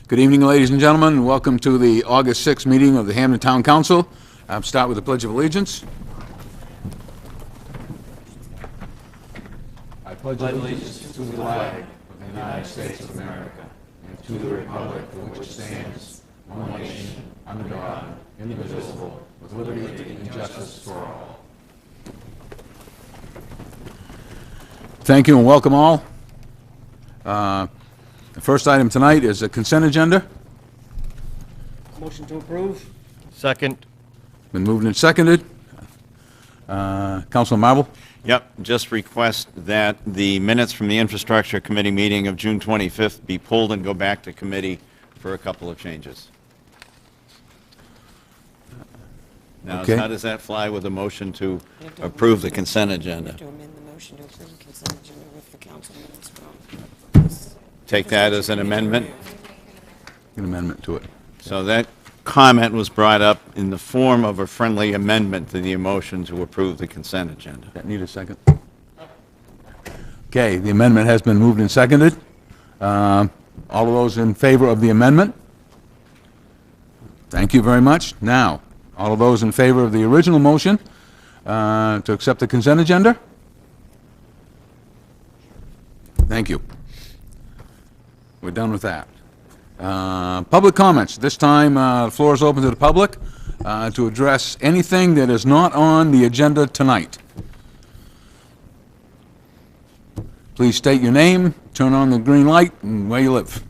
Good evening, ladies and gentlemen. Welcome to the August 6th meeting of the Hampden Town Council. I'll start with the Pledge of Allegiance. I pledge allegiance to the flag of the United States of America and to the republic for which it stands, one nation, under God, indivisible, with liberty and justice for all. Thank you and welcome all. The first item tonight is a consent agenda. Motion to approve. Second. Been moved and seconded. Councilman Marble? Yep, just request that the minutes from the Infrastructure Committee meeting of June 25th be pulled and go back to committee for a couple of changes. Now, Okay. how does that fly with a motion to approve the consent agenda? To amend the motion to approve the consent agenda with the council minutes from. Take that as an amendment? An amendment to it. So that comment was brought up in the form of a friendly amendment to the motion to approve the consent agenda. That need a second? Okay, the amendment has been moved and seconded. All of those in favor of the amendment? Thank you very much. Now, all of those in favor of the original motion to accept the consent agenda? Thank you. We're done with that. Public comments. This time, the floor is open to the public to address anything that is not on the agenda tonight. Please state your name, turn on the green light, and where you live.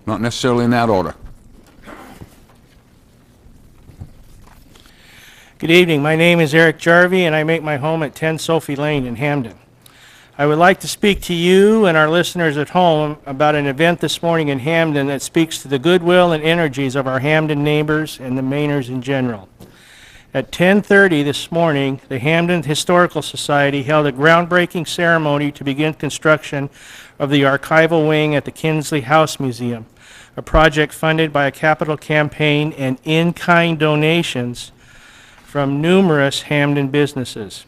Not necessarily in that order. Good evening. My name is Eric Jarvie, and I make my home at 10 Sophie Lane in Hampden. I would like to speak to you and our listeners at home about an event this morning in Hampden that speaks to the goodwill and energies of our Hampden neighbors and the Mainers in general. At 10:30 this morning, the Hampden Historical Society held a groundbreaking ceremony to begin construction of the archival wing at the Kinsley House Museum, a project funded by a capital campaign and in-kind donations from numerous Hampden businesses.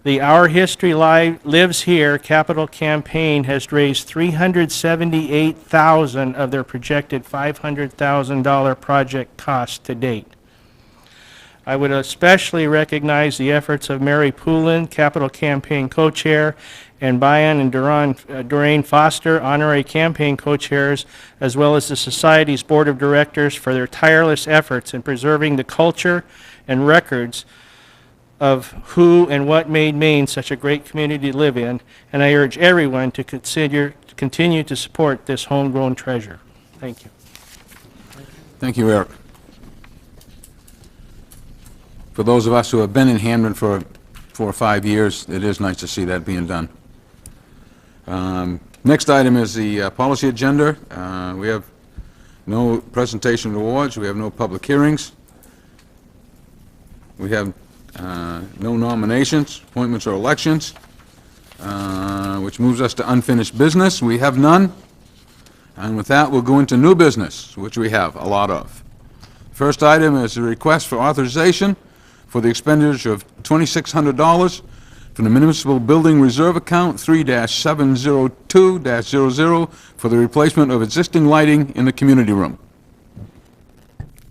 The Our History Lives Here capital campaign has raised $378,000 of their projected $500,000 project cost to date. I would especially recognize the efforts of Mary Poulin, capital campaign co-chair, and Bayan and Doreen Foster, honorary campaign co-chairs, as well as the Society's board of directors for their tireless efforts in preserving the culture and records of who and what made Maine such a great community to live in, and I urge everyone to continue to support this homegrown treasure. Thank you. Thank you, Eric. For those of us who have been in Hampden for 4 or 5 years, it is nice to see that being done. Next item is the policy agenda. We have no presentation of awards. We have no public hearings. We have no nominations, appointments, or elections, which moves us to unfinished business. We have none. And with that, we'll go into new business, which we have a lot of. First item is a request for authorization for the expenditure of $2,600 from the Municipal Building Reserve Account 3-702-00 for the replacement of existing lighting in the community room.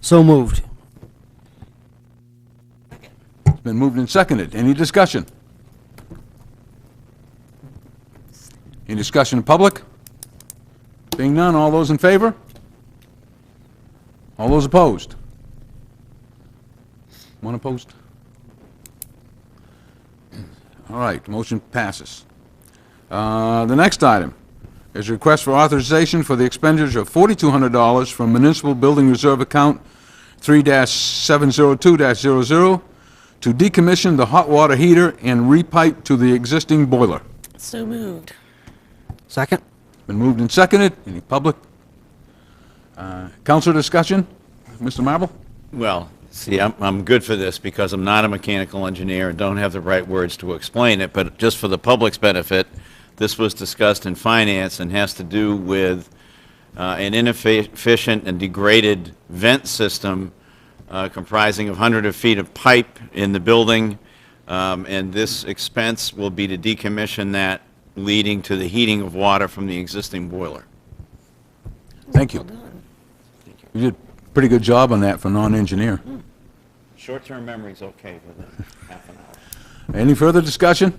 So moved. Been moved and seconded. Any discussion? Any discussion in public? Being none, all those in favor? All those opposed? One opposed? All right, motion passes. The next item is a request for authorization for the expenditure of $4,200 from Municipal Building Reserve Account 3-702-00 to decommission the hot water heater and repipe to the existing boiler. So moved. Second. Been moved and seconded. Any public? Council discussion? Mr. Marble? Well, see, I'm good for this because I'm not a mechanical engineer and don't have the right words to explain it, but just for the public's benefit, this was discussed in finance and has to do with an inefficient and degraded vent system comprising of hundreds of feet of pipe in the building, and this expense will be to decommission that leading to the heating of water from the existing boiler. Thank you. Well done. You did a pretty good job on that for non-engineer. Short-term memory's okay within half an hour. Any further discussion?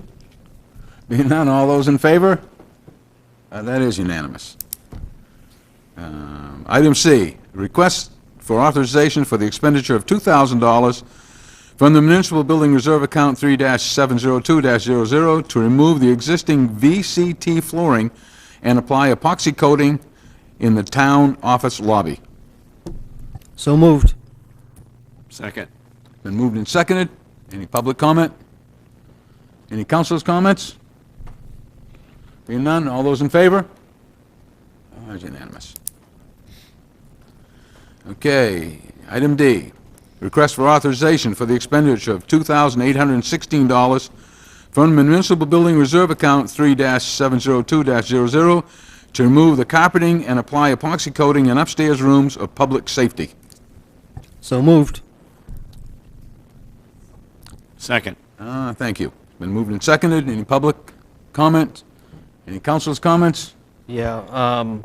Being none, all those in favor? That is unanimous. Item C, request for authorization for the expenditure of $2,000 from the Municipal Building Reserve Account 3-702-00 to remove the existing VCT flooring and apply epoxy coating in the town office lobby. So moved. Second. Been moved and seconded. Any public comment? Any councilors' comments? Being none, all those in favor? That's unanimous. Okay, item D, request for authorization for the expenditure of $2,816 from the Municipal Building Reserve Account 3-702-00 to remove the carpeting and apply epoxy coating in upstairs rooms of public safety. So moved. Second. Thank you. Been moved and seconded. Any public comment? Any councilors' comments? Yeah,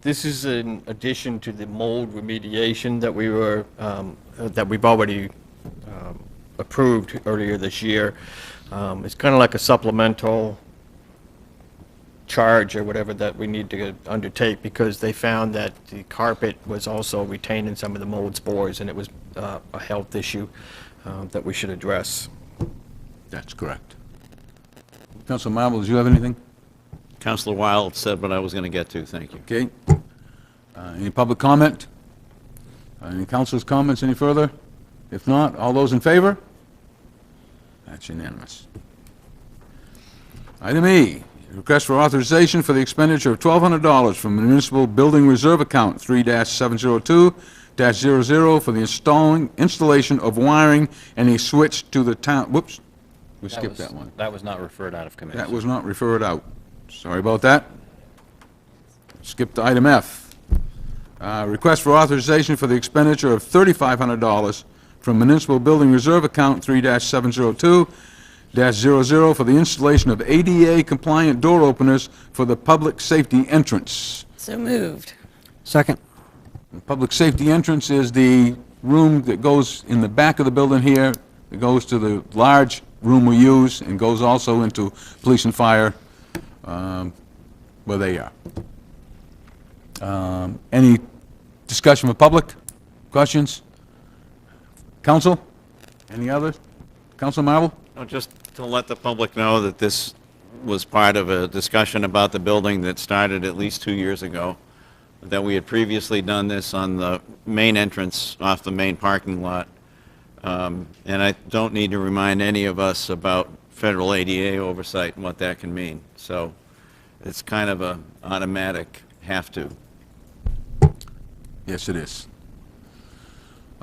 this is in addition to the mold remediation that we've already approved earlier this year. It's kind of like a supplemental charge or whatever that we need to undertake because they found that the carpet was also retaining some of the mold spores, and it was a health issue that we should address. That's correct. Councilor Marble, do you have anything? Counselor Wild said what I was going to get to, thank you. Okay. Any public comment? Any councilors' comments any further? If not, all those in favor? That's unanimous. Item E, request for authorization for the expenditure of $1,200 from the Municipal Building Reserve Account 3-702-00 for the installation of wiring and a switch to the town, whoops, we skipped that one. That was not referred out of committee. That was not referred out. Sorry about that. Skip to item F. Request for authorization for the expenditure of $3,500 from Municipal Building Reserve Account 3-702-00 for the installation of ADA-compliant door openers for the public safety entrance. So moved. Second. The public safety entrance is the room that goes in the back of the building here. It goes to the large room we use and goes also into police and fire, where they are. Any discussion with public? Questions? Council? Any others? Council Marble? No, just to let the public know that this was part of a discussion about the building that started at least 2 years ago, that we had previously done this on the main entrance off the main parking lot. And I don't need to remind any of us about federal ADA oversight and what that can mean. So it's kind of a automatic have to. Yes, it is.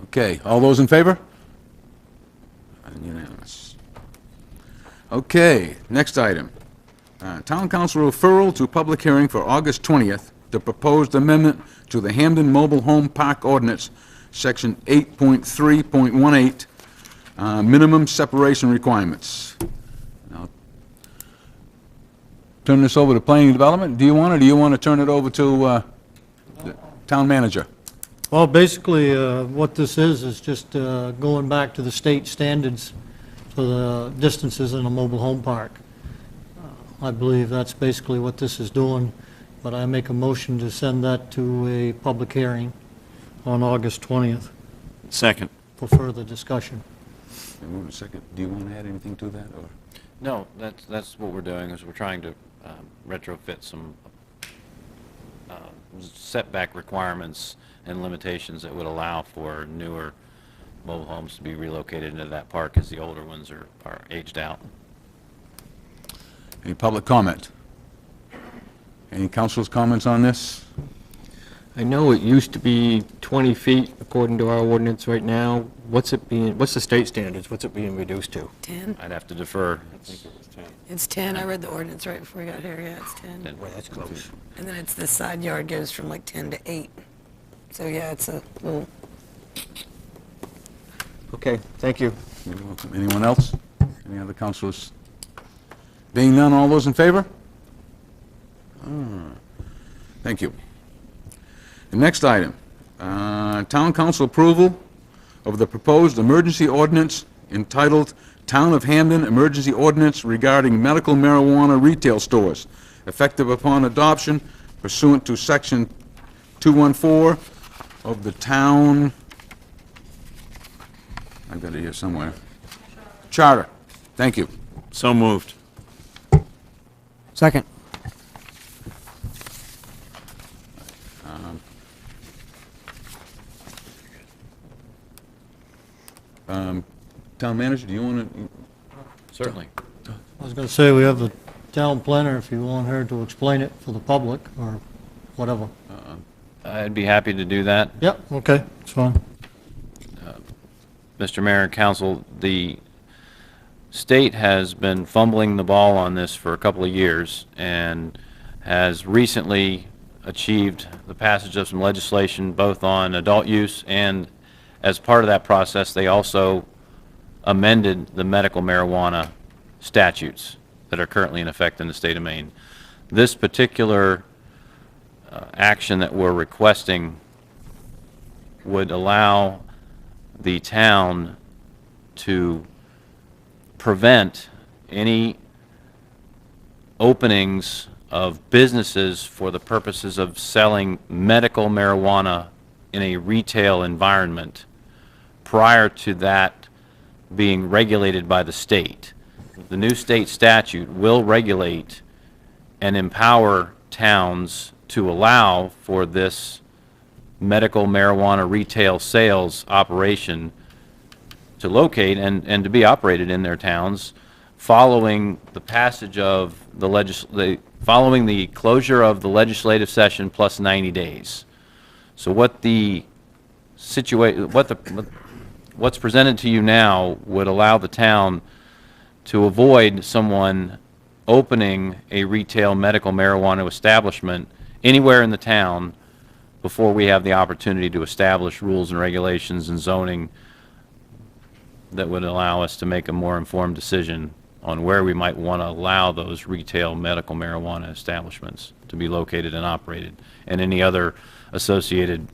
Okay, all those in favor? Unanimous. Okay, next item. Town Council referral to public hearing for August 20th, the proposed amendment to the Hampden Mobile Home Park Ordinance, Section 8.3.18, minimum separation requirements. Now, turn this over to Planning and Development. Do you want to turn it over to the Town Manager? Well, basically, what this is just going back to the state standards for the distances in a mobile home park. I believe that's basically what this is doing, but I make a motion to send that to a public hearing on August 20th Second. for further discussion. Wait a second. Do you want to add anything to that, or? No, that's what we're doing, is we're trying to retrofit some setback requirements and limitations that would allow for newer mobile homes to be relocated into that park as the older ones are aged out. Any public comment? Any council's comments on this? I know it used to be 20 feet according to our ordinance right now. What's the state standards? What's it being reduced to? 10? I'd have to defer. It's 10. I read the ordinance right before we got here. Yeah, it's 10. Boy, that's close. And then it's the side yard goes from like 10 to 8. So yeah, it's a little, Okay, thank you. You're welcome. Anyone else? Any other councilors? Being none, all those in favor? Thank you. The next item, Town Council approval of the proposed emergency ordinance entitled Town of Hampden Emergency Ordinance regarding medical marijuana retail stores, effective upon adoption pursuant to Section 214 of the town, I've got it here somewhere, charter. Thank you. So moved. Second. Town manager, do you want to? Certainly. I was going to say, we have the town planner, if you want her to explain it for the public, or whatever. I'd be happy to do that. Yep, okay, it's fine. Mr. Mayor and Council, the state has been fumbling the ball on this for a couple of years and has recently achieved the passage of some legislation both on adult use, and as part of that process, they also amended the medical marijuana statutes that are currently in effect in the state of Maine. This particular action that we're requesting would allow the town to prevent any openings of businesses for the purposes of selling medical marijuana in a retail environment prior to that being regulated by the state. The new state statute will regulate and empower towns to allow for this medical marijuana retail sales operation to locate and to be operated in their towns following the passage of the following the closure of the legislative session plus 90 days. So what the what's presented to you now would allow the town to avoid someone opening a retail medical marijuana establishment anywhere in the town before we have the opportunity to establish rules and regulations and zoning that would allow us to make a more informed decision on where we might want to allow those retail medical marijuana establishments to be located and operated, and any other associated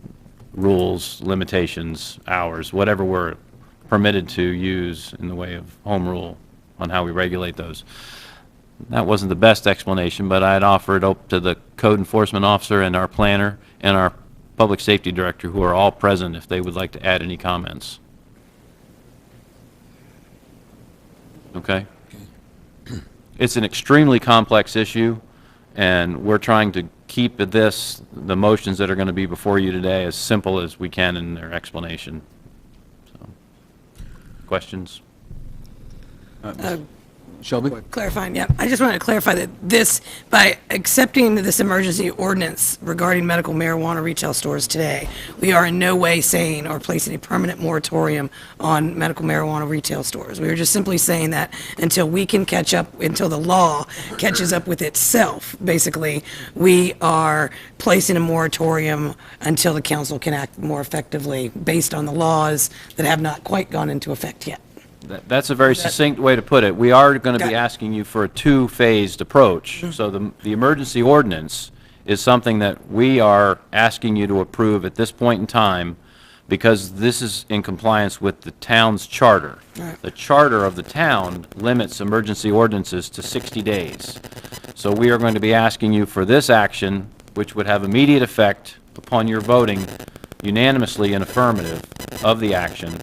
rules, limitations, hours, whatever we're permitted to use in the way of home rule on how we regulate those. That wasn't the best explanation, but I'd offer it up to the code enforcement officer and our planner and our public safety director, who are all present, if they would like to add any comments. Okay? It's an extremely complex issue, and we're trying to keep the motions that are going to be before you today, as simple as we can in their explanation. So, questions? Shelby? Clarifying, yeah. I just wanted to clarify that by accepting this emergency ordinance regarding medical marijuana retail stores today, we are in no way saying or placing a permanent moratorium on medical marijuana retail stores. We are just simply saying that until we can catch up, until the law catches up with itself, basically, we are placing a moratorium until the council can act more effectively based on the laws that have not quite gone into effect yet. That's a very succinct way to put it. We are going to be asking you for a two-phased approach. So the emergency ordinance is something that we are asking you to approve at this point in time because this is in compliance with the town's charter. Right. The charter of the town limits emergency ordinances to 60 days. So we are going to be asking you for this action, which would have immediate effect upon your unanimously in affirmative of the action.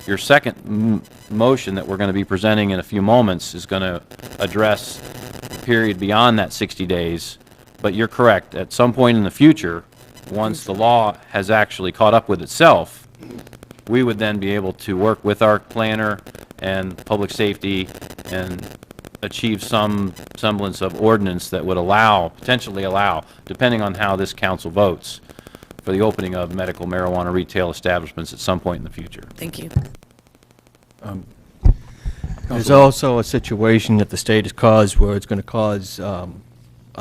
Your second motion that we're going to be presenting in a few moments is going to address the period beyond that 60 days, but you're correct. At some point in the future, once the law has actually caught up with itself, we would then be able to work with our planner and public safety and achieve some semblance of ordinance that would potentially allow, depending on how this council votes, for the opening of medical marijuana retail establishments at some point in the future. Thank you. There's also a situation that the state has caused where it's going to cause a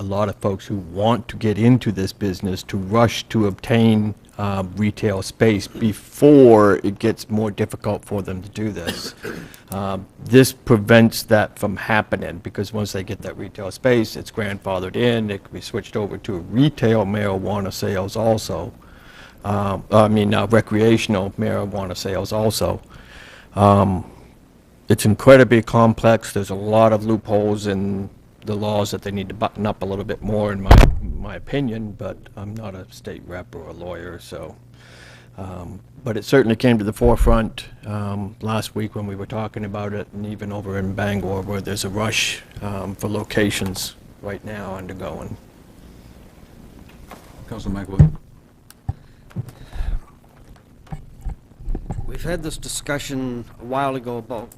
lot of folks who want to get into this business to rush to obtain retail space before it gets more difficult for them to do this. This prevents that from happening, because once they get that retail space, it's grandfathered in, it can be switched over to retail marijuana sales also. Recreational marijuana sales also. It's incredibly complex. There's a lot of loopholes in the laws that they need to button up a little bit more, in my opinion, but I'm not a state rep or a lawyer, so. But it certainly came to the forefront last week when we were talking about it, and even over in Bangor, where there's a rush for locations right now undergoing. Councilor McAvoy. We've had this discussion a while ago about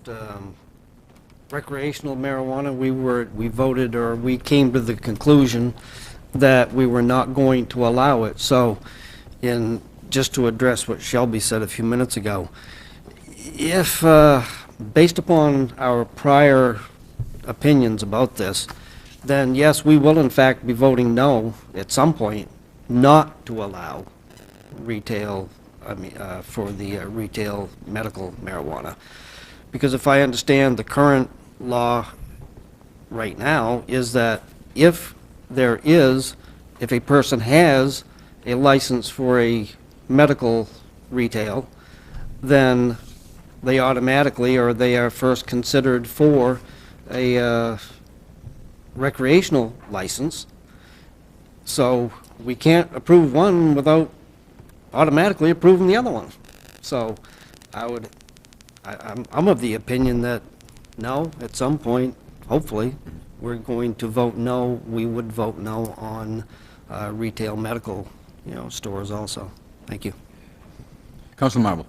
recreational marijuana. We came to the conclusion that we were not going to allow it. So, just to address what Shelby said a few minutes ago, if, based upon our prior opinions about this, then yes, we will in fact be voting no at some point not to allow retail, for the retail medical marijuana. Because if I understand the current law right now is that if a person has a license for a medical retail, then they automatically, or they are first considered for a recreational license. So we can't approve one without automatically approving the other one. So I'm of the opinion that no, at some point, hopefully, we're going to vote no. We would vote no on retail medical, stores also. Thank you. Councilor Marble.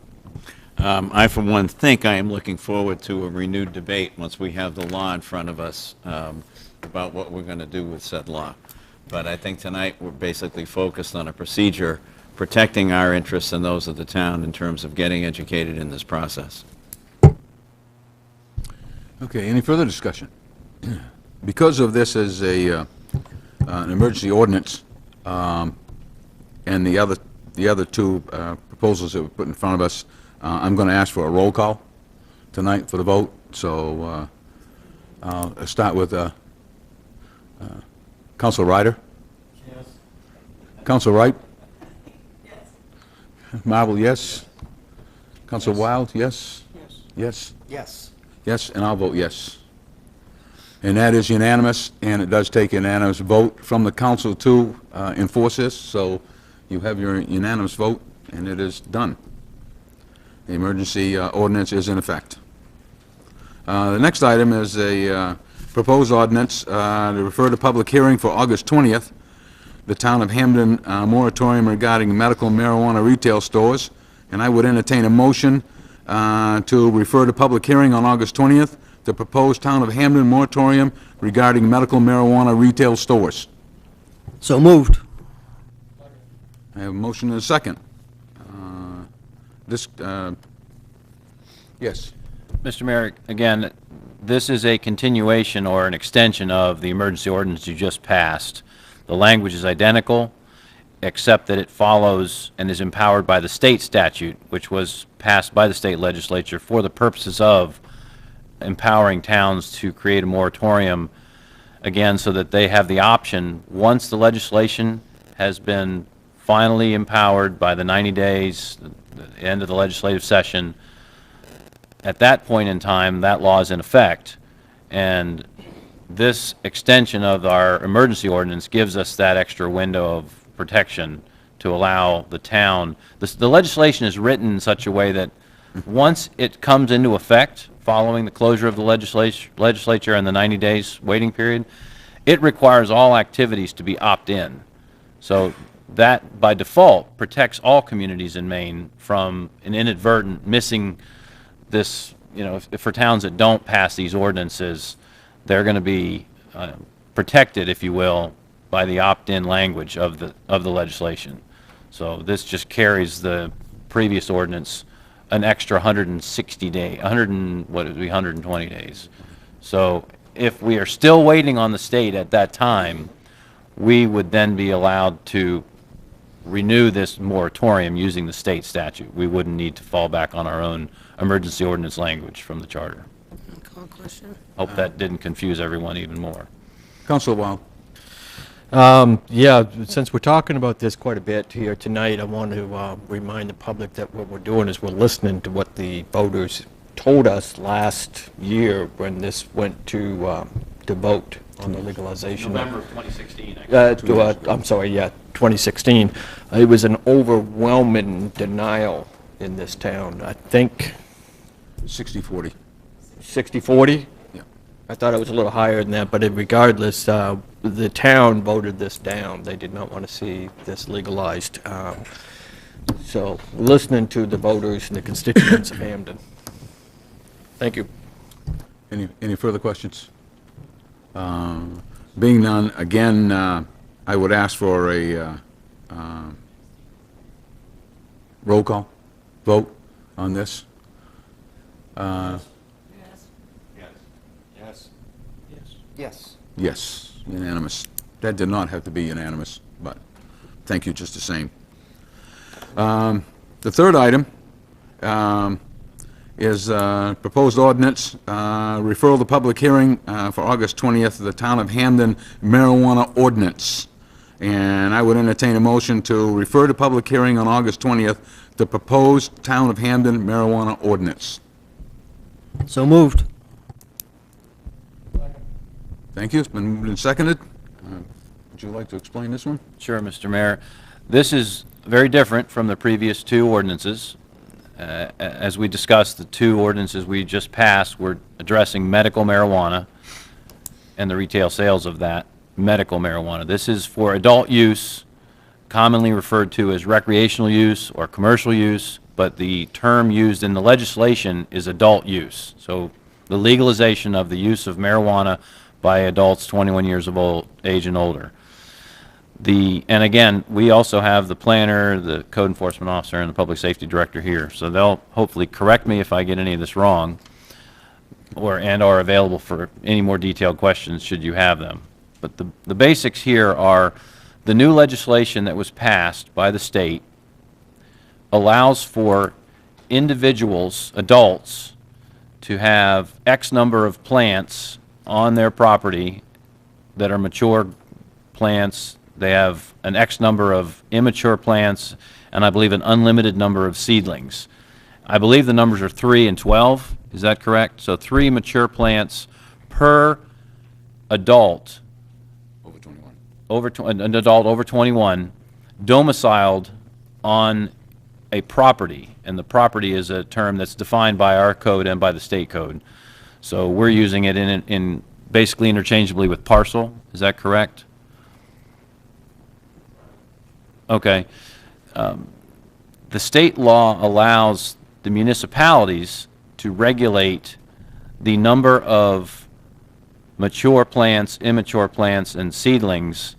I, for one, think I am looking forward to a renewed debate once we have the law in front of us about what we're going to do with said law. But I think tonight we're basically focused on a procedure protecting our interests and those of the town in terms of getting educated in this process. Okay, any further discussion? Because of this as an emergency ordinance, and the other two proposals that were put in front of us, I'm going to ask for a roll call tonight for the vote. So I'll start with Councilor Ryder. Yes. Councilor Wright. Yes. Marble, yes. Councilor Wild, yes. Yes. Yes. Yes. Yes, and I'll vote yes. And that is unanimous, and it does take a unanimous vote from the council to enforce this, so you have your unanimous vote, and it is done. The emergency ordinance is in effect. The next item is a proposed ordinance to refer to public hearing for August 20th, the Town of Hampden moratorium regarding medical marijuana retail stores, and I would entertain a motion to refer to public hearing on August 20th, the proposed Town of Hampden moratorium regarding medical marijuana retail stores. So moved. I have a motion and a second. Yes. Mr. Mayor, again, this is a continuation or an extension of the emergency ordinance you just passed. The language is identical, except that it follows and is empowered by the state statute, which was passed by the state legislature for the purposes of empowering towns to create a moratorium, again, so that they have the option, once the legislation has been finally empowered by the 90 days, the end of the legislative session, at that point in time, that law is in effect, and this extension of our emergency ordinance gives us that extra window of protection to allow the town. The legislation is written in such a way that once it comes into effect, following the closure of the legislature and the 90 days waiting period, it requires all activities to be opt-in. So that, by default, protects all communities in Maine from an inadvertent missing this, if for towns that don't pass these ordinances, they're going to be protected, if you will, by the opt-in language of the legislation. So this just carries the previous ordinance an extra 160 days, 120 days. So if we are still waiting on the state at that time, we would then be allowed to renew this moratorium using the state statute. We wouldn't need to fall back on our own emergency ordinance language from the charter. Call question. Hope that didn't confuse everyone even more. Councilor Wild. Yeah, since we're talking about this quite a bit here tonight, I want to remind the public that what we're doing is we're listening to what the voters told us last year when this went to vote on the legalization. November of 2016, actually. I'm sorry, yeah, 2016. It was an overwhelming denial in this town. I think 60-40. 60-40? Yeah. I thought it was a little higher than that, but regardless, the town voted this down. They did not want to see this legalized. So listening to the voters and the constituents of Hampden. Thank you. Any further questions? Being none, again, I would ask for a roll call vote on this. Yes. Yes, unanimous. That did not have to be unanimous, but thank you just the same. The third item is proposed ordinance, referral to public hearing for August 20th, the Town of Hampden marijuana ordinance. And I would entertain a motion to refer to public hearing on August 20th, the proposed Town of Hampden marijuana ordinance. So moved. Thank you. It's been moved and seconded. Would you like to explain this one? Sure, Mr. Mayor. This is very different from the previous two ordinances. As we discussed, the two ordinances we just passed were addressing medical marijuana and the retail sales of that medical marijuana. This is for adult use, commonly referred to as recreational use or commercial use, but the term used in the legislation is adult use. So the legalization of the use of marijuana by adults 21 years of age and older. And again, we also have the planner, the code enforcement officer, and the public safety director here, so they'll hopefully correct me if I get any of this wrong, and are available for any more detailed questions should you have them. But the basics here are the new legislation that was passed by the state allows for individuals, adults, to have X number of plants on their property that are mature plants. They have an X number of immature plants, and I believe an unlimited number of seedlings. I believe the numbers are 3 and 12. Is that correct? So 3 mature plants per adult, an adult over 21, domiciled on a property. And the property is a term that's defined by our code and by the state code. So we're using it in basically interchangeably with parcel. Is that correct? Okay. The state law allows the municipalities to regulate the number of mature plants, immature plants, and seedlings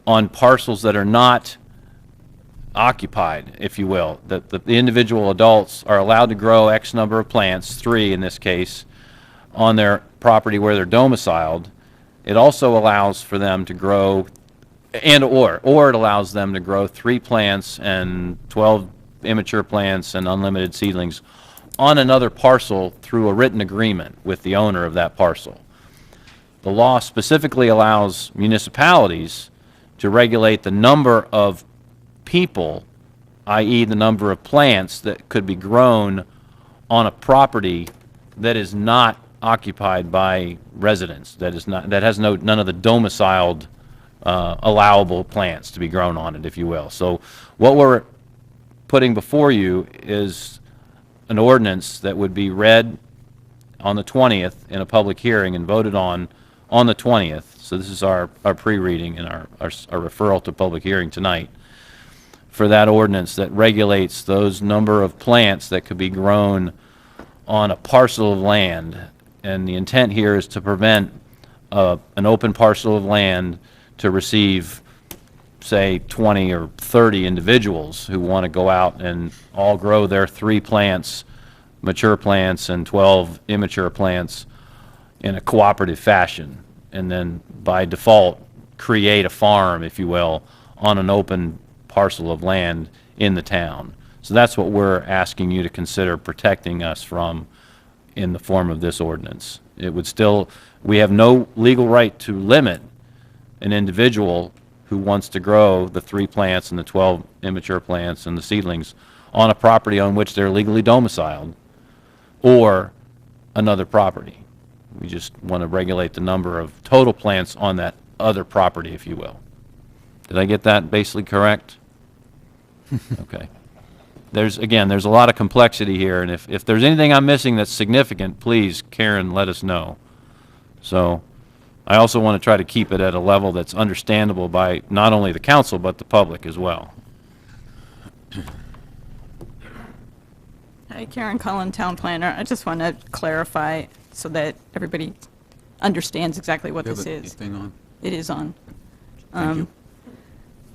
on parcels that are not occupied, if you will. The individual adults are allowed to grow X number of plants, 3 in this case, on their property where they're domiciled. It also allows for them to grow, or it allows them to grow 3 plants and 12 immature plants and unlimited seedlings on another parcel through a written agreement with the owner of that parcel. The law specifically allows municipalities to regulate the number of people, i.e. the number of plants that could be grown on a property that is not occupied by residents, that has none of the domiciled allowable plants to be grown on it, if you will. So what we're putting before you is an ordinance that would be read on the 20th in a public hearing and voted on the 20th. So this is our pre-reading and our referral to public hearing tonight for that ordinance that regulates those number of plants that could be grown on a parcel of land. And the intent here is to prevent an open parcel of land to receive, say, 20 or 30 individuals who want to go out and all grow their 3 plants, mature plants, and 12 immature plants in a cooperative fashion, and then by default create a farm, if you will, on an open parcel of land in the town. So that's what we're asking you to consider protecting us from in the form of this ordinance. It would still, we have no legal right to limit an individual who wants to grow the 3 plants and the 12 immature plants and the seedlings on a property on which they're legally domiciled or another property. We just want to regulate the number of total plants on that other property, if you will. Did I get that basically correct? Okay. Again, there's a lot of complexity here, and if there's anything I'm missing that's significant, please, Karen, let us know. So I also want to try to keep it at a level that's understandable by not only the council, but the public as well. Hi, Karen Cullen, Town Planner. I just want to clarify so that everybody understands exactly what this is. Thing on? It is on. Thank you.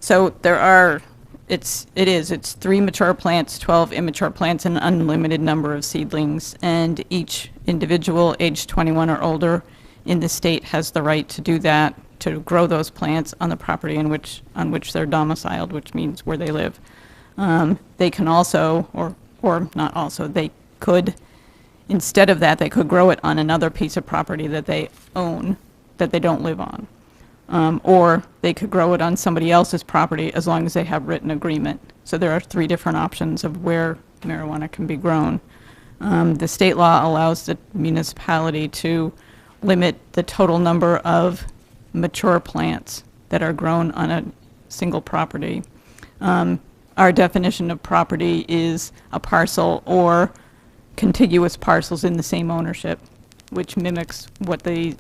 So there are, it's 3 mature plants, 12 immature plants, and an unlimited number of seedlings. And each individual aged 21 or older in the state has the right to do that, to grow those plants on the property on which they're domiciled, which means where they live. They can also, or not also, they could, instead of that, they could grow it on another piece of property that they own, that they don't live on. Or they could grow it on somebody else's property as long as they have written agreement. So there are 3 different options of where marijuana can be grown. The state law allows the municipality to limit the total number of mature plants that are grown on a single property. Our definition of property is a parcel or contiguous parcels in the same ownership, which mimics what the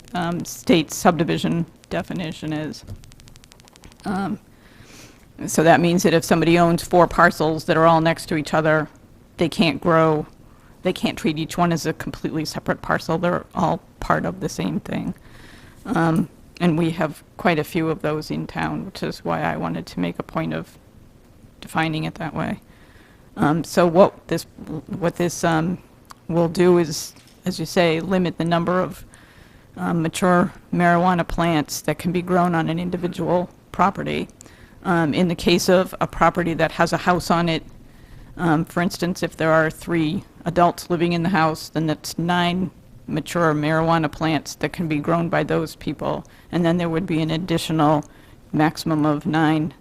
state subdivision definition is. So that means that if somebody owns 4 parcels that are all next to each other, they can't treat each one as a completely separate parcel. They're all part of the same thing. And we have quite a few of those in town, which is why I wanted to make a point of defining it that way. So what this will do is, as you say, limit the number of mature marijuana plants that can be grown on an individual property. In the case of a property that has a house on it, for instance, if there are 3 adults living in the house, then that's 9 mature marijuana plants that can be grown by those people. And then there would be an additional maximum of 9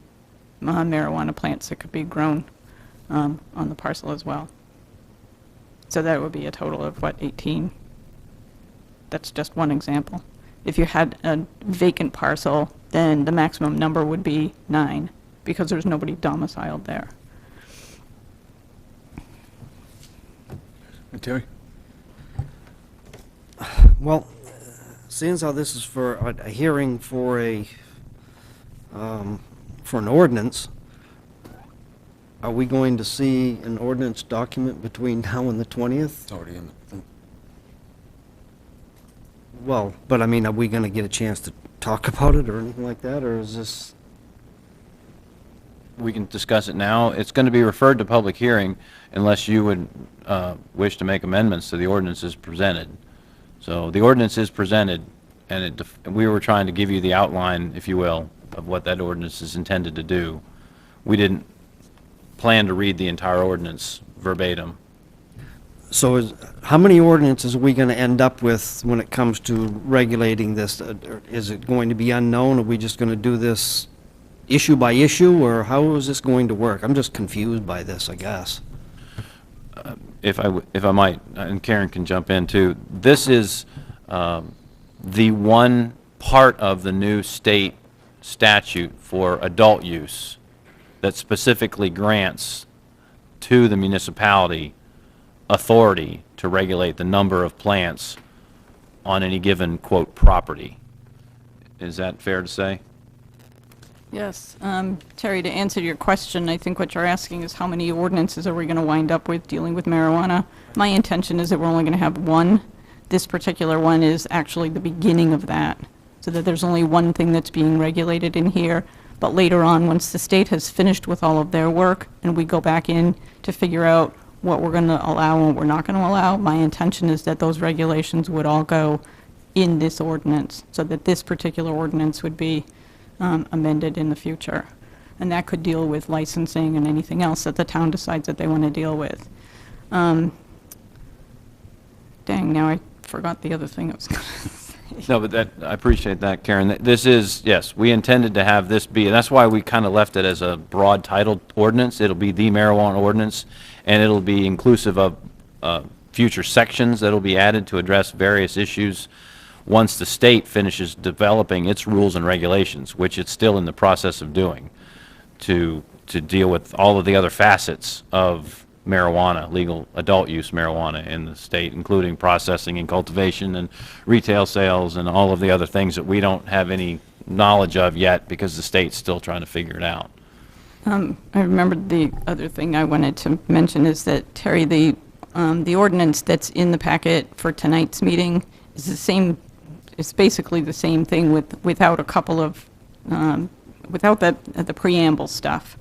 marijuana plants that could be grown on the parcel as well. So that would be a total of, what, 18? That's just one example. If you had a vacant parcel, then the maximum number would be 9, because there's nobody domiciled there. Terry? Well, seeing as how this is for a hearing for for an ordinance, are we going to see an ordinance document between now and the 20th? It's already in the... Well, but I mean, are we going to get a chance to talk about it or anything like that, or is this? We can discuss it now. It's going to be referred to public hearing unless you would wish to make amendments to the ordinance as presented. So the ordinance is presented, and we were trying to give you the outline, if you will, of what that ordinance is intended to do. We didn't plan to read the entire ordinance verbatim. So how many ordinances are we going to end up with when it comes to regulating this? Is it going to be unknown? Are we just going to do this issue by issue, or how is this going to work? I'm just confused by this, I guess. If I might, and Karen can jump in too, this is the one part of the new state statute for adult use that specifically grants to the municipality authority to regulate the number of plants on any given, quote, property. Is that fair to say? Yes. Terry, to answer your question, I think what you're asking is how many ordinances are we going to wind up with dealing with marijuana? My intention is that we're only going to have one. This particular one is actually the beginning of that, so that there's only one thing that's being regulated in here. But later on, once the state has finished with all of their work and we go back in to figure out what we're going to allow and what we're not going to allow, my intention is that those regulations would all go in this ordinance, so that this particular ordinance would be amended in the future. And that could deal with licensing and anything else that the town decides that they want to deal with. Dang, now I forgot the other thing I was going to say. No, but that, I appreciate that, Karen. This is, yes, we intended to have this be, and that's why we kind of left it as a broad titled ordinance. It'll be the marijuana ordinance, and it'll be inclusive of future sections that'll be added to address various issues once the state finishes developing its rules and regulations, which it's still in the process of doing, to deal with all of the other facets of marijuana, legal adult use marijuana in the state, including processing and cultivation and retail sales and all of the other things that we don't have any knowledge of yet because the state's still trying to figure it out. I remembered the other thing I wanted to mention is that, Terry, the ordinance that's in the packet for tonight's meeting is the same, it's basically the same thing without a couple of, without the preamble stuff.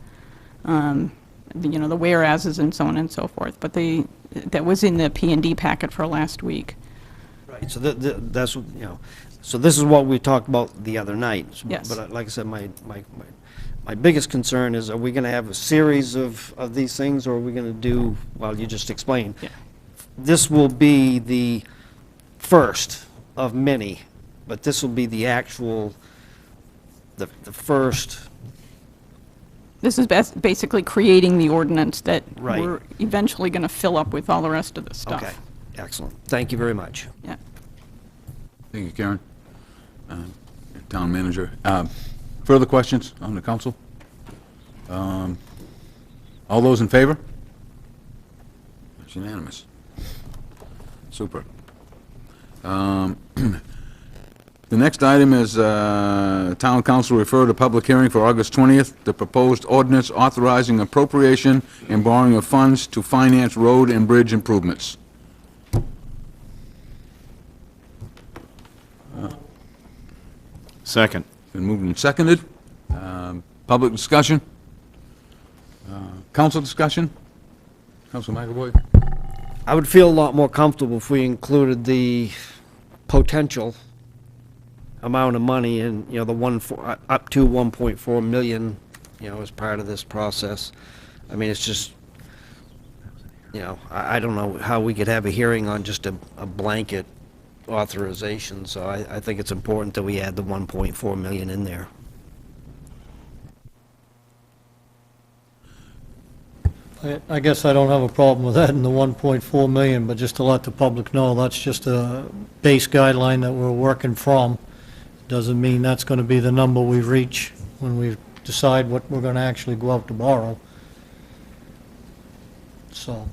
You know, the whereases and so on and so forth, but that was in the P&D packet for last week. Right, so that's, you know, so this is what we talked about the other night. Yes. But like I said, my biggest concern is, are we going to have a series of these things, or are we going to do, well, you just explained. Yeah. This will be the first of many, but this will be the actual, the first. This is basically creating the ordinance that Right. we're eventually going to fill up with all the rest of the stuff. Okay, excellent. Thank you very much. Yeah. Thank you, Karen. Town Manager. Further questions on the council? All those in favor? That's unanimous. Super. The next item is Town Council refer to public hearing for August 20th, the proposed ordinance authorizing appropriation and borrowing of funds to finance road and bridge improvements. Second. Been moved and seconded. Public discussion? Council discussion? Council McAvoy? I would feel a lot more comfortable if we included the potential amount of money and, you know, up to 1.4 million, you know, as part of this process. I mean, it's just, you know, I don't know how we could have a hearing on just a blanket authorization, so I think it's important that we add the 1.4 million in there. I guess I don't have a problem with that in the 1.4 million, but just to let the public know, that's just a base guideline that we're working from. Doesn't mean that's going to be the number we reach when we decide what we're going to actually go out to borrow. So,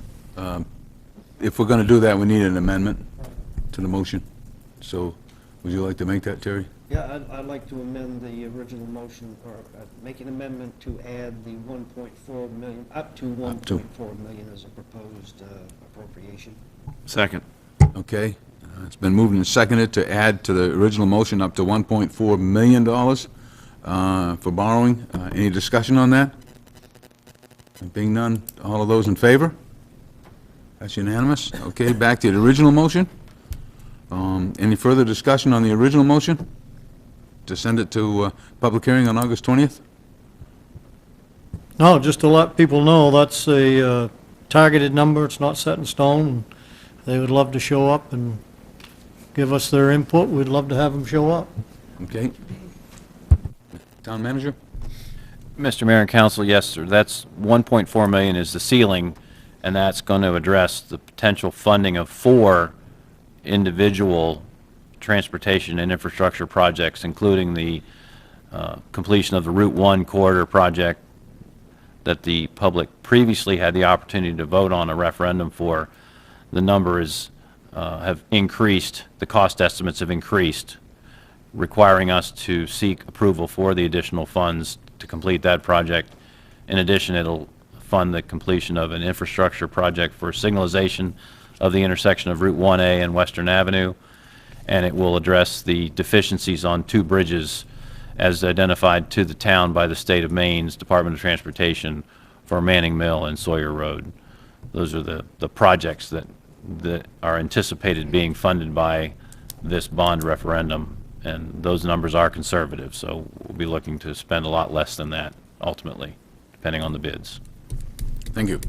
If we're going to do that, we need an amendment to the motion. So, would you like to make that, Terry? Yeah, I'd like to amend the original motion, or make an amendment to add the 1.4 million, up to 1.4 million as a proposed appropriation. Second. Okay. It's been moved and seconded to add to the original motion up to $1.4 million for borrowing. Any discussion on that? Being none, all of those in favor? That's unanimous. Okay, back to the original motion. Any further discussion on the original motion? To send it to public hearing on August 20th? no, just to let people know, that's a targeted number, it's not set in stone, and they would love to show up and give us their input, we'd love to have them show up. Okay. Town Manager? Mr. Mayor and Council, yes, sir. That's 1.4 million is the ceiling, and that's going to address the potential funding of 4 individual transportation and infrastructure projects, including the completion of the Route 1 corridor project that the public previously had the opportunity to vote on a referendum for. The number have increased, the cost estimates have increased, requiring us to seek approval for the additional funds to complete that project. In addition, it'll fund the completion of an infrastructure project for signalization of the intersection of Route 1A and Western Avenue, and it will address the deficiencies on 2 bridges as identified to the town by the state of Maine's Department of Transportation for Manning Mill and Sawyer Road. Those are the projects that are anticipated being funded by this bond referendum, and those numbers are conservative, so we'll be looking to spend a lot less than that ultimately, depending on the bids. Thank you.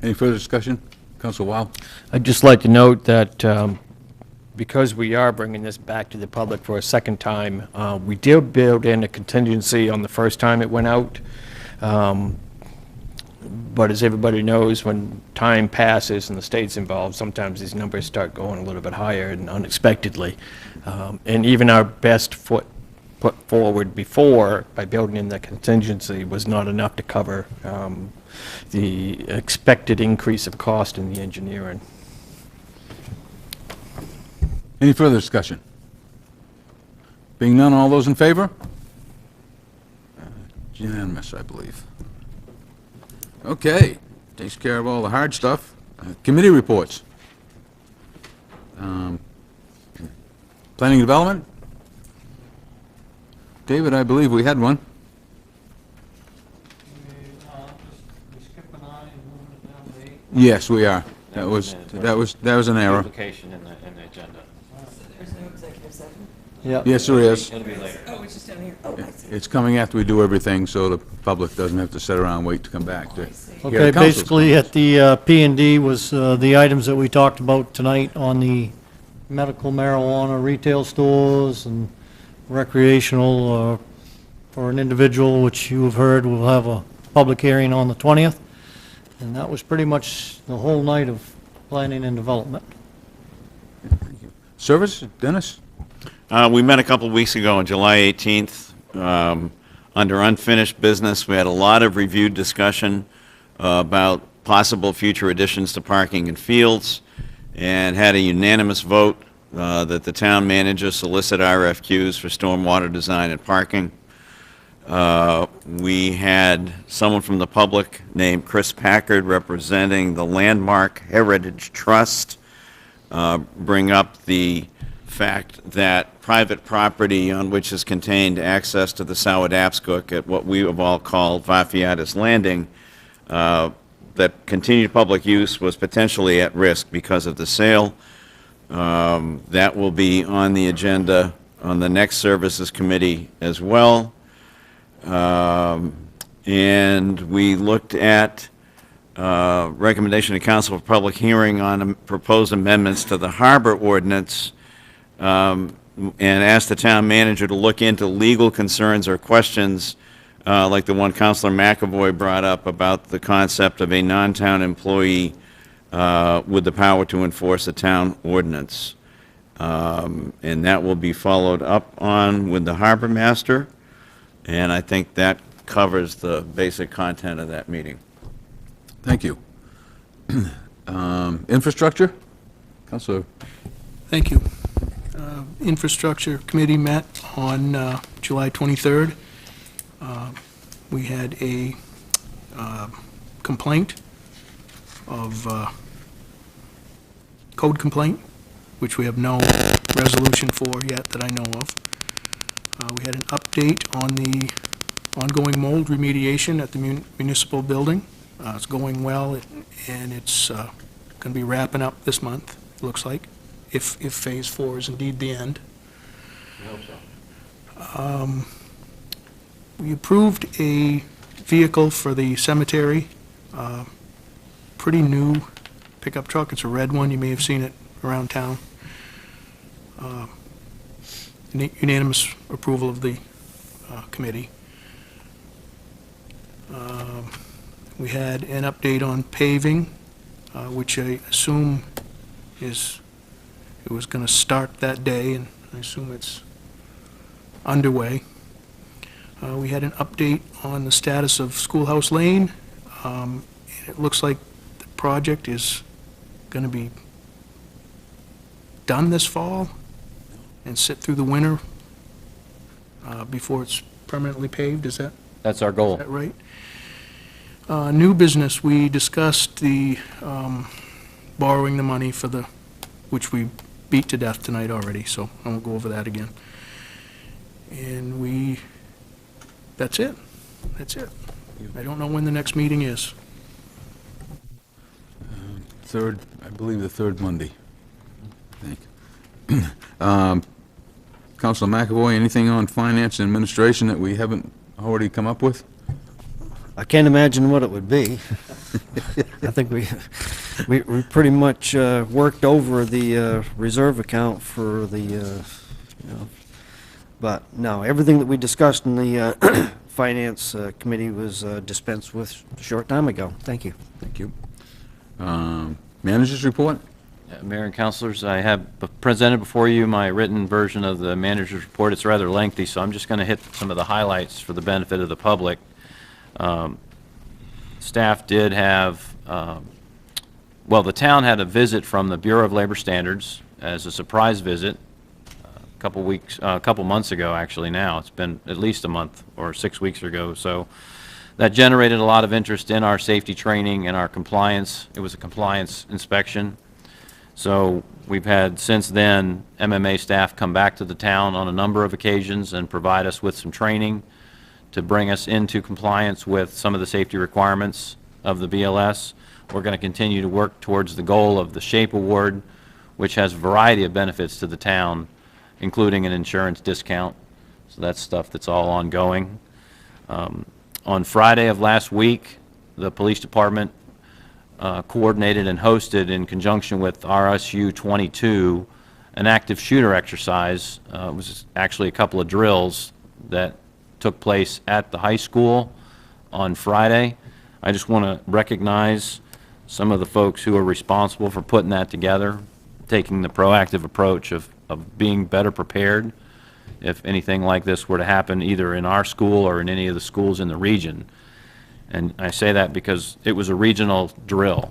Any further discussion? Council Wow? I'd just like to note that because we are bringing this back to the public for a second time, we did build in a contingency on the first time it went out. But as everybody knows, when time passes and the state's involved, sometimes these numbers start going a little bit higher and unexpectedly. And even our best foot put forward before, by building in the contingency, was not enough to cover the expected increase of cost in the engineering. Any further discussion? Being none, all those in favor? Unanimous, I believe. Okay, takes care of all the hard stuff. Committee reports. Planning and Development? David, I believe we had one. Yes, we are. That was an error. Duplication in the agenda. There's no executive session? Yep. Yes, there is. It'll be later. Oh, it's just down here. Oh, I see. It's coming after we do everything, so the public doesn't have to sit around and wait to come back to hear Okay, the council's basically, comments. at the P&D was the items that we talked about tonight on the medical marijuana retail stores and recreational for an individual, which you have heard will have a public hearing on the 20th. And that was pretty much the whole night of planning and development. Service, Dennis? We met a couple of weeks ago on July 18th. Under unfinished business, we had a lot of reviewed discussion about possible future additions to parking and fields, and had a unanimous vote that the town manager solicit RFQs for stormwater design and parking. We had someone from the public named Chris Packard, representing the Landmark Heritage Trust, bring up the fact that private property on which is contained access to the Sowadapscook at what we have all called Vafiatis Landing, that continued public use was potentially at risk because of the sale. That will be on the agenda on the next Services Committee as well. And we looked at recommendation to council for public hearing on proposed amendments to the harbor ordinance, and asked the town manager to look into legal concerns or questions like the one Councilor McAvoy brought up about the concept of a non-town employee with the power to enforce a town ordinance. And that will be followed up on with the harbor master, and I think that covers the basic content of that meeting. Thank you. Infrastructure? Councilor? Thank you. Infrastructure Committee met on July 23rd. We had a complaint of code complaint, which we have no resolution for yet that I know of. We had an update on the ongoing mold remediation at the municipal building. It's going well, and it's going to be wrapping up this month, it looks like, if Phase 4 is indeed the end. We approved a vehicle for the cemetery, pretty new pickup truck. It's a red one. You may have seen it around town. Unanimous approval of the committee. We had an update on paving, which I assume it was going to start that day, and I assume it's underway. We had an update on the status of Schoolhouse Lane. It looks like the project is going to be done this fall and sit through the winter before it's permanently paved. Is that That's our goal. right? New business, we discussed the borrowing the money for the, which we beat to death tonight already, so I won't go over that again. And that's it. That's it. I don't know when the next meeting is. I believe the third Monday, I think. Councilor McAvoy, anything on finance and administration that we haven't already come up with? I can't imagine what it would be. I think we pretty much worked over the reserve account for the, but no, everything that we discussed in the Finance Committee was dispensed with a short time ago. Thank you. Thank you. Managers report? Mayor and councilors, I have presented before you my written version of the manager's report. It's rather lengthy, so I'm just going to hit some of the highlights for the benefit of the public. Staff did have, well, the town had a visit from the Bureau of Labor Standards as a surprise visit a couple months ago, actually now. It's been at least a month or 6 weeks ago. So that generated a lot of interest in our safety training and our compliance. It was a compliance inspection. So we've had since then MMA staff come back to the town on a number of occasions and provide us with some training to bring us into compliance with some of the safety requirements of the BLS. We're going to continue to work towards the goal of the SHAPE Award, which has a variety of benefits to the town, including an insurance discount. So that's stuff that's all ongoing. On Friday of last week, the police department coordinated and hosted, in conjunction with RSU 22, an active shooter exercise. It was actually a couple of drills that took place at the high school on Friday. I just want to recognize some of the folks who are responsible for putting that together, taking the proactive approach of being better prepared if anything like this were to happen either in our school or in any of the schools in the region. And I say that because it was a regional drill.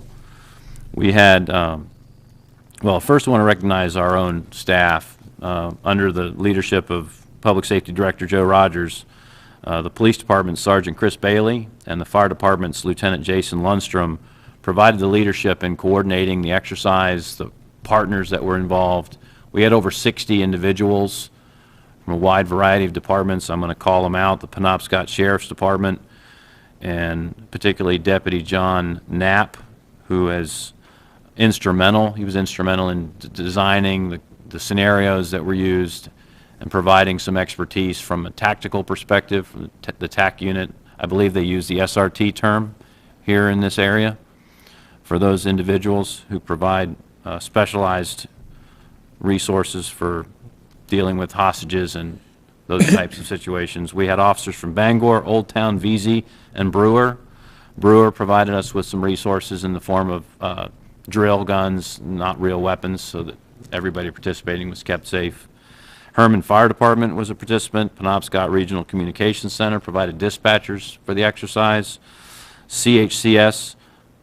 We had, well, first I want to recognize our own staff under the leadership of Public Safety Director Joe Rogers. The Police Department's Sergeant Chris Bailey and the Fire Department's Lieutenant Jason Lundstrom provided the leadership in coordinating the exercise, the partners that were involved. We had over 60 individuals from a wide variety of departments. I'm going to call them out: the Penobscot Sheriff's Department, and particularly Deputy John Knapp, who is instrumental. He was instrumental in designing the scenarios that were used and providing some expertise from a tactical perspective, from the TAC unit. I believe they use the SRT term here in this area for those individuals who provide specialized resources for dealing with hostages and those types of situations. We had officers from Bangor, Old Town, Vesey, and Brewer. Brewer provided us with some resources in the form of drill guns, not real weapons, so that everybody participating was kept safe. Herman Fire Department was a participant. Penobscot Regional Communications Center provided dispatchers for the exercise. CHCS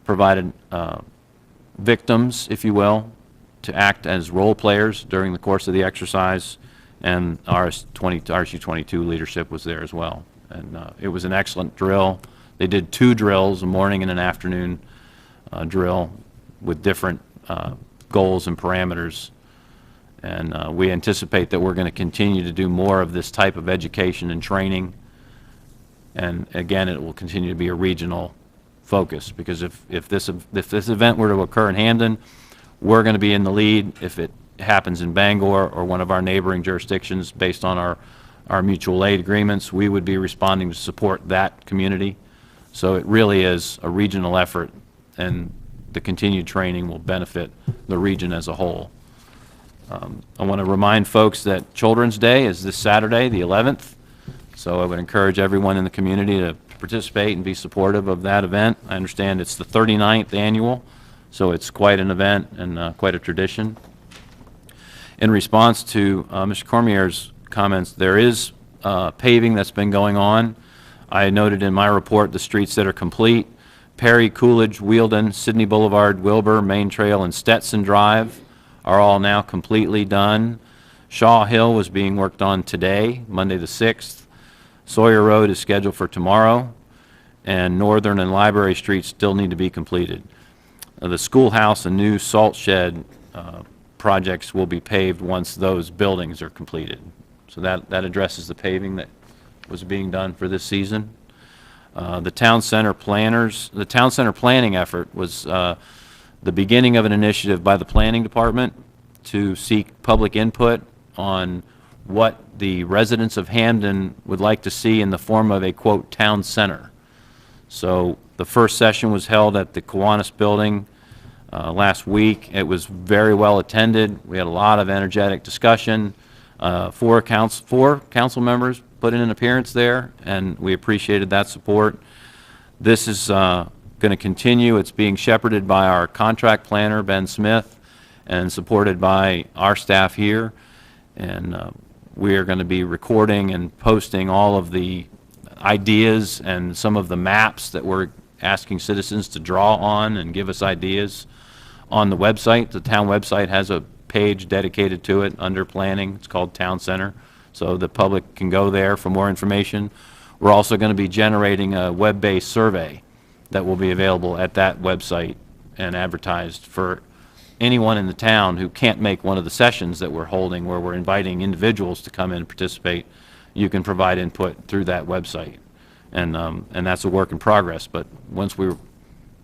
provided victims, if you will, to act as role players during the course of the exercise, and RSU 22 leadership was there as well. And it was an excellent drill. They did 2 drills, a morning and an afternoon drill with different goals and parameters. And we anticipate that we're going to continue to do more of this type of education and training. And again, it will continue to be a regional focus, because if this event were to occur in Hampden, we're going to be in the lead. If it happens in Bangor or one of our neighboring jurisdictions, based on our mutual aid agreements, we would be responding to support that community. So it really is a regional effort, and the continued training will benefit the region as a whole. I want to remind folks that Children's Day is this Saturday, the 11th, so I would encourage everyone in the community to participate and be supportive of that event. I understand it's the 39th annual, so it's quite an event and quite a tradition. In response to Mr. Cormier's comments, there is paving that's been going on. I noted in my report the streets that are complete: Perry, Coolidge, Wheeldon, Sydney Boulevard, Wilbur, Main Trail, and Stetson Drive are all now completely done. Shaw Hill was being worked on today, Monday the 6th. Sawyer Road is scheduled for tomorrow, and Northern and Library Streets still need to be completed. The schoolhouse and new salt shed projects will be paved once those buildings are completed. So that addresses the paving that was being done for this season. The town center planning effort was the beginning of an initiative by the planning department to seek public input on what the residents of Hampden would like to see in the form of a, quote, town center. So the first session was held at the Kiwanis Building last week. It was very well attended. We had a lot of energetic discussion. Four council members put in an appearance there, and we appreciated that support. This is going to continue. It's being shepherded by our contract planner, Ben Smith, and supported by our staff here. And we are going to be recording and posting all of the ideas and some of the maps that we're asking citizens to draw on and give us ideas on the website. The town website has a page dedicated to it under planning. It's called Town Center, so the public can go there for more information. We're also going to be generating a web-based survey that will be available at that website and advertised for anyone in the town who can't make one of the sessions that we're holding, where we're inviting individuals to come in and participate. You can provide input through that website, and that's a work in progress. But once we're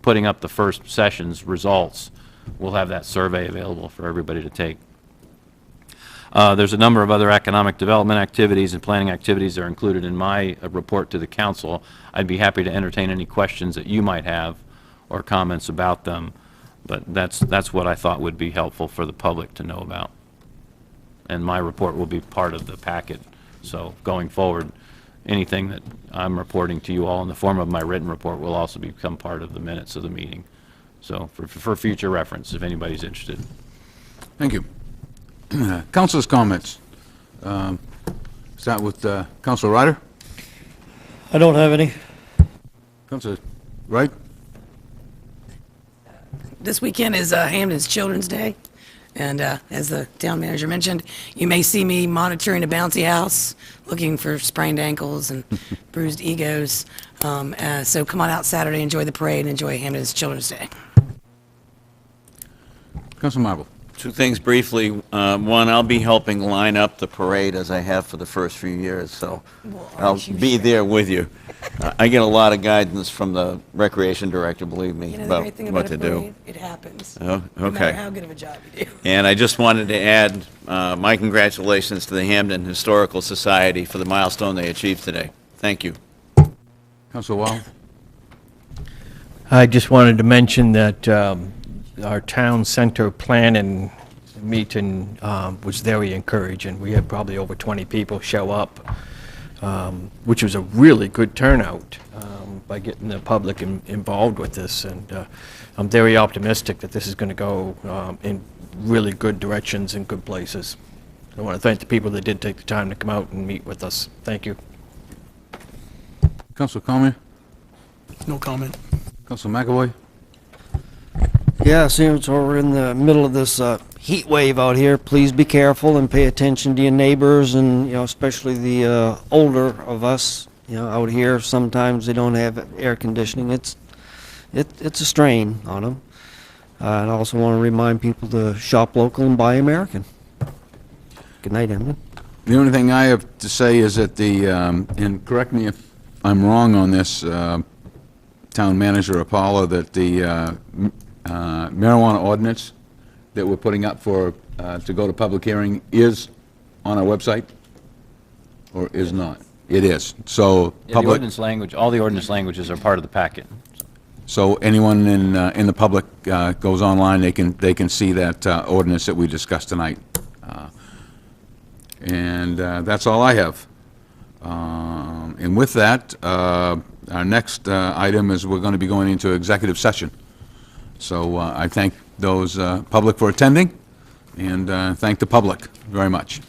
putting up the first session's results, we'll have that survey available for everybody to take. There's a number of other economic development activities and planning activities that are included in my report to the council. I'd be happy to entertain any questions that you might have or comments about them, but that's what I thought would be helpful for the public to know about. And my report will be part of the packet, so going forward, anything that I'm reporting to you all in the form of my written report will also become part of the minutes of the meeting. So for future reference, if anybody's interested. Thank you. Councilors' comments. Start with Councilor Ryder. I don't have any. Councilor Wright. This weekend is Hampden's Children's Day, and as the town manager mentioned, you may see me monitoring a bouncy house, looking for sprained ankles and bruised egos. So come on out Saturday, enjoy the parade, and enjoy Hampden's Children's Day. Councilor Marble. Two things briefly. One, I'll be helping line up the parade as I have for the first few years, so I'll be there with you. I get a lot of guidance from the recreation director, believe me, You know, the about great thing what about a to do. parade, it happens. Oh, No matter okay. how good of a job you do. And I just wanted to add my congratulations to the Hampden Historical Society for the milestone they achieved today. Thank you. Councilor Wall. I just wanted to mention that our town center planning meeting was very encouraging. We had probably over 20 people show up, which was a really good turnout by getting the public involved with this. And I'm very optimistic that this is going to go in really good directions and good places. I want to thank the people that did take the time to come out and meet with us. Thank you. Councilor Cormier. No comment. Councilor McAvoy. Yeah, since we're in the middle of this heat wave out here, please be careful and pay attention to your neighbors, and especially the older of us. Out here, sometimes they don't have air conditioning. It's a strain on them. And I also want to remind people to shop local and buy American. Good night, Emily. The only thing I have to say is that and correct me if I'm wrong on this, Town Manager Apollo, that the marijuana ordinance that we're putting up for, to go to public hearing is on our website, or is not? It is. So Yeah, the public, ordinance language, all the ordinance languages are part of the packet. so anyone in the public goes online, they can see that ordinance that we discussed tonight. And that's all I have. And with that, our next item is we're going to be going into executive session. So I thank those public for attending, and thank the public very much.